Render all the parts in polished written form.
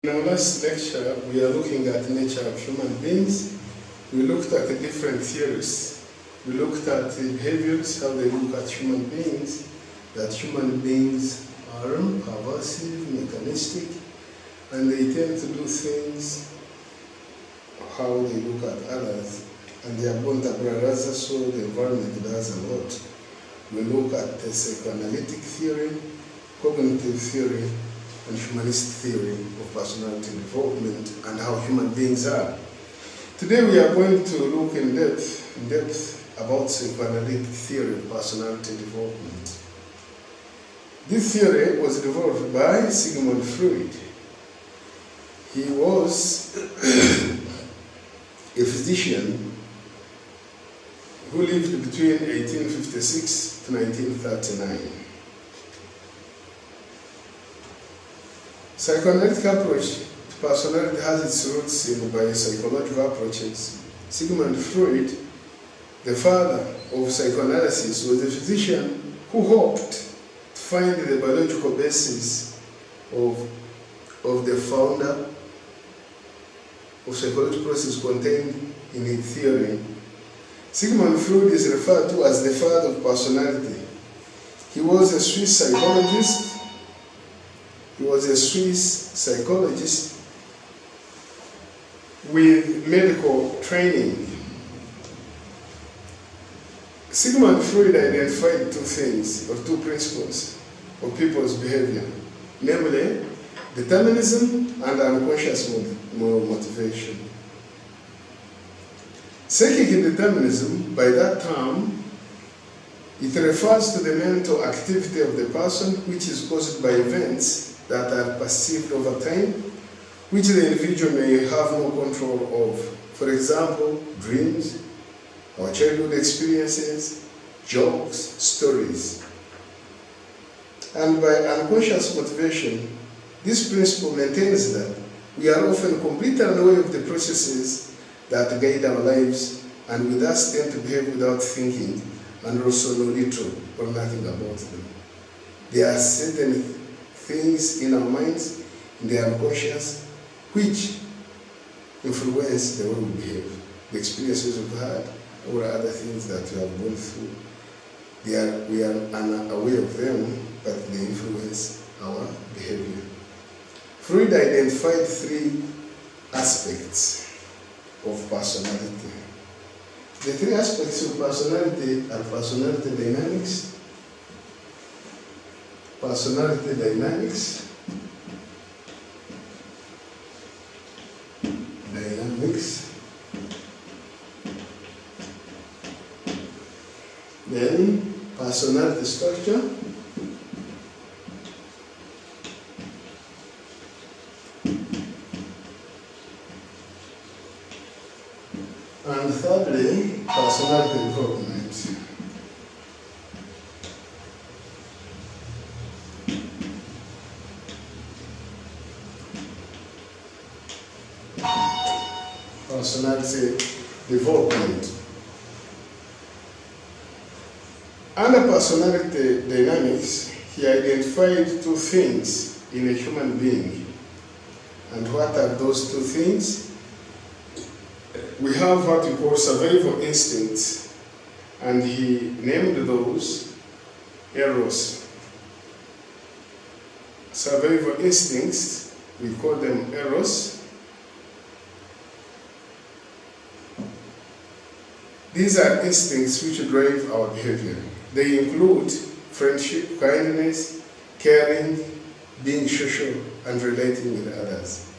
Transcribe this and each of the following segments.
In our last lecture, we are looking at the nature of human beings. We looked at the different theories. We looked at the behaviors, how they look at human beings, that human beings are perversive, mechanistic, and they tend to do things how they look at others. And they are born tabula rasa, so the environment does a lot. We look at the psychoanalytic theory, cognitive theory, and humanist theory of personality development and how human beings are. Today we are going to look in depth about psychoanalytic theory of personality development. This theory was developed by Sigmund Freud. He was a physician who lived between 1856 to 1939. Psychoanalytic approach to personality has its roots in biopsychological approaches. Sigmund Freud, the father of psychoanalysis, was a physician who hoped to find the biological basis of the founder of psychological process contained in his theory. Sigmund Freud is referred to as the father of personality. He was a Swiss psychologist. He was a Swiss psychologist with medical training. Sigmund Freud identified two things, or two principles, of people's behavior, namely determinism and unconscious motivation. Psychic determinism, by that term, it refers to the mental activity of the person which is caused by events that are perceived over time, which the individual may have no control of. For example, dreams, our childhood experiences, jokes, stories. And by unconscious motivation, this principle maintains that we are often completely unaware of the processes that guide our lives, and we thus tend to behave without thinking and also know little or nothing about them. There are certain things in our minds, in the unconscious, which influence the way we behave, the experiences we've had, or other things that we have gone through. We are unaware of them, but they influence our behavior. Freud identified three aspects of personality. The three aspects of personality are personality dynamics, then personality structure, and thirdly, personality development. Personality development. Under personality dynamics, he identified two things in a human being. And what are those two things? We have what we call survival instincts, and he named those eros. Survival instincts, we call them eros. These are instincts which drive our behavior. They include friendship, kindness, caring, being social, and relating with others.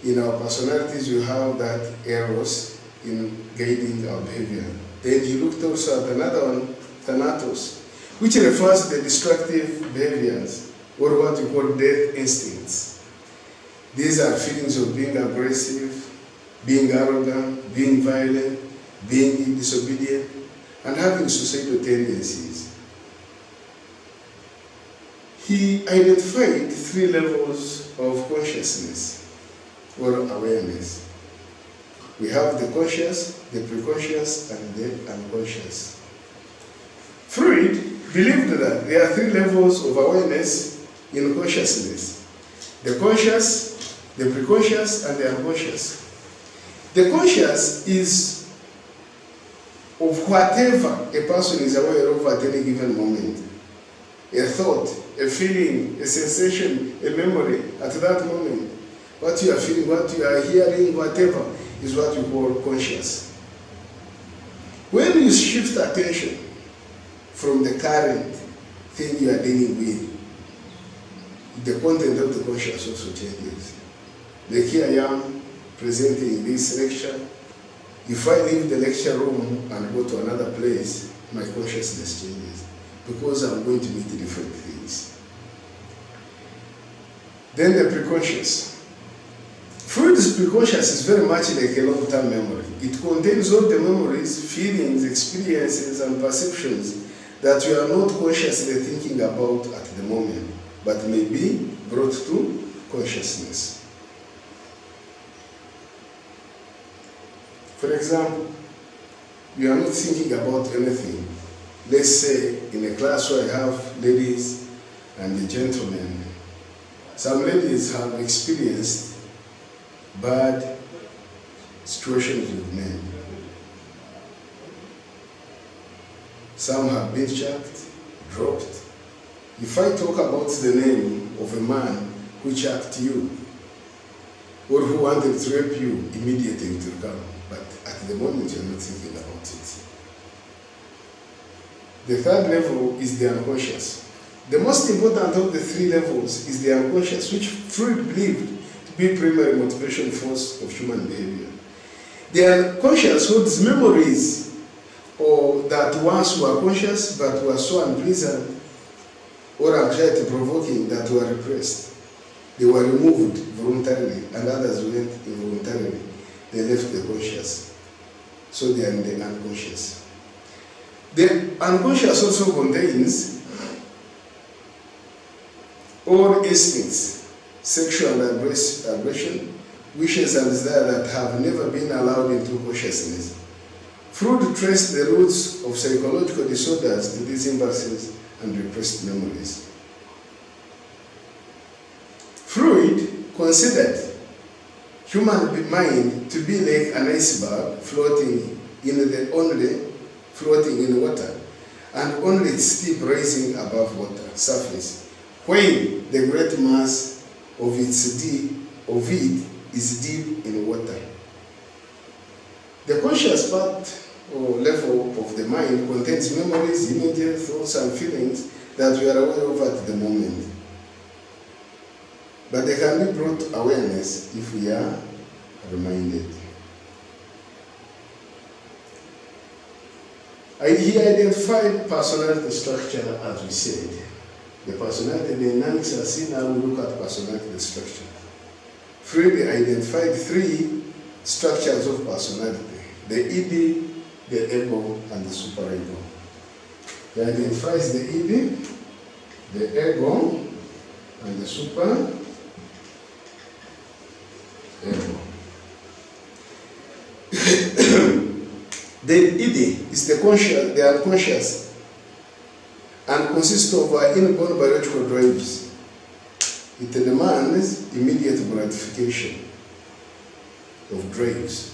In our personalities, you have that eros in guiding our behavior. Then you looked also at another one, thanatos, which refers to the destructive behaviors, or what we call death instincts. These are feelings of being aggressive, being arrogant, being violent, being disobedient, and having suicidal tendencies. He identified three levels of consciousness or awareness. We have the conscious, the preconscious, and the unconscious. Freud believed that there are three levels of awareness in consciousness. The conscious, the preconscious and the unconscious. The conscious is of whatever a person is aware of at any given moment. A thought, a feeling, a sensation, a memory at that moment. What you are feeling, what you are hearing, whatever is what we call conscious. When you shift attention from the current thing you are dealing with, the content of the conscious also changes. Like here I am presenting this lecture. If I leave the lecture room and go to another place, my consciousness changes because I'm going to meet different things. Then the preconscious. Freud's preconscious is very much like a long-term memory. It contains all the memories, feelings, experiences, and perceptions that you are not consciously thinking about at the moment, but may be brought to consciousness. For example, you are not thinking about anything. Let's say in a class where I have ladies and gentlemen. Some ladies have experienced bad situations with men. Some have been chucked, dropped. If I talk about the name of a man who chucked you or who wanted to rape you, immediately it will come. But at the moment, you're not thinking about it. The third level is the unconscious. The most important of the three levels is the unconscious, which Freud believed to be primary motivation force of human behavior. The unconscious holds memories or that once were conscious but were so unpleasant or anxiety-provoking that were repressed. They were removed voluntarily and others went involuntarily. They left the conscious. So they are in the unconscious. The unconscious also contains all instincts, sexual aggression, wishes and desire that have never been allowed into consciousness. Freud traced the roots of psychological disorders to these impulses and repressed memories. Freud considered human mind to be like an iceberg floating in water, and only its tip rising above water surface, while the great mass of it is deep in water. The conscious part or level of the mind contains memories, images, thoughts, and feelings that we are aware of at the moment. But they can be brought awareness if we are reminded. He identified personality structure, as we said. The personality dynamics are seen. Now we look at personality structure. Freud identified three structures of personality: the id, the ego, and the superego. He identifies the id, the ego, and the superego. The id is the conscious, the unconscious, and consists of inborn biological drives. It demands immediate gratification of drives,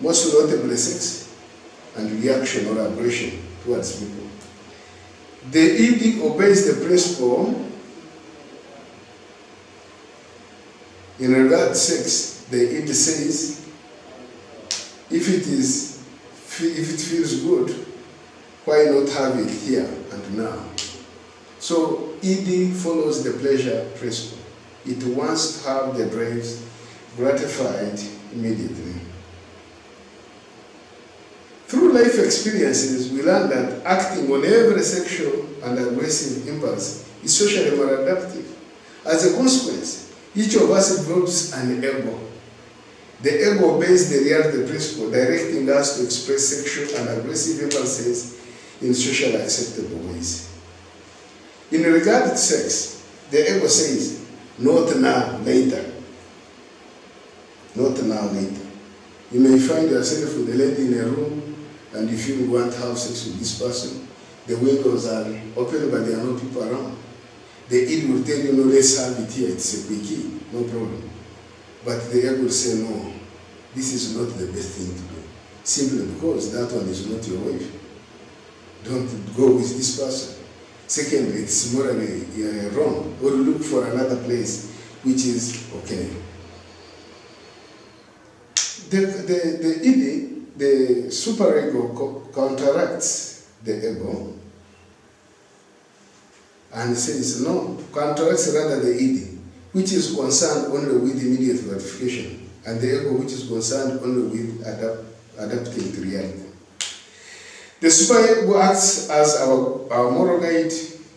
most notably sex and reaction or aggression towards people. The id obeys the principle in regard to sex. The id says, if it feels good, why not have it here and now? So id follows the pleasure principle. It wants to have the drives gratified immediately. Through life experiences, we learn that acting on every sexual and aggressive impulse is socially maladaptive. As a consequence, each of us develops an ego. The ego obeys the reality principle, directing us to express sexual and aggressive impulses in socially acceptable ways. In regard to sex, the ego says, not now, later. Not now, later. You may find yourself with a lady in a room, and if you want to have sex with this person, the windows are open, but there are no people around. The id will tell you, no, let's have it here, it's a quickie, no problem. But the ego will say, no, this is not the best thing to do. Simply because that one is not your wife. Don't go with this person. Secondly, it's morally wrong. Or look for another place which is okay. The id, the superego counteracts the ego and says no, counteracts rather the id, which is concerned only with immediate gratification, and the ego which is concerned only with adapting to reality. The superego acts as our moral guide.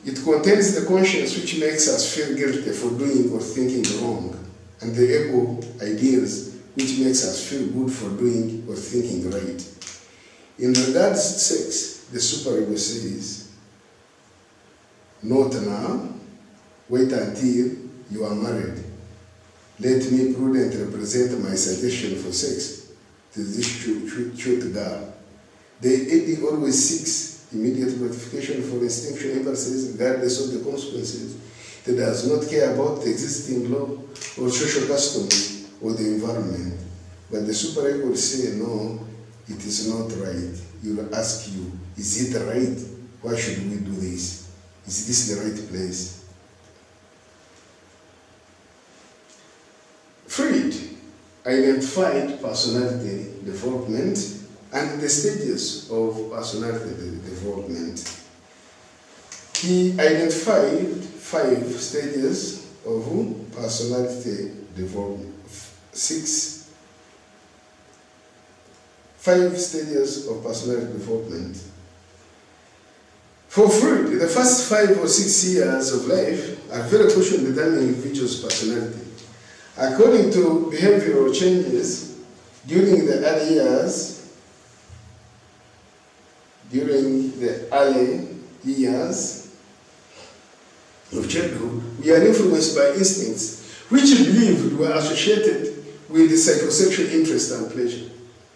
It contains the conscience which makes us feel guilty for doing or thinking wrong, and the ego ideas which makes us feel good for doing or thinking right. In regards to sex, the superego says, not now, wait until you are married. Let me prudently present my suggestion for sex to this cute girl. The id always seeks immediate gratification for instinctual impulses regardless of the consequences. It does not care about the existing law or social customs or the environment. But the superego will say, no, it is not right. He will ask you, is it right? Why should we do this? Is this the right place? Freud identified personality development and the stages of personality development. He identified 5 stages of personality development. 5 stages of personality development. For Freud, the first 5 or 6 years of life are very crucial in determining an individual's personality. According to behavioral changes during the early years, of childhood, we are influenced by instincts which we believed were associated with the psychosexual interest and pleasure.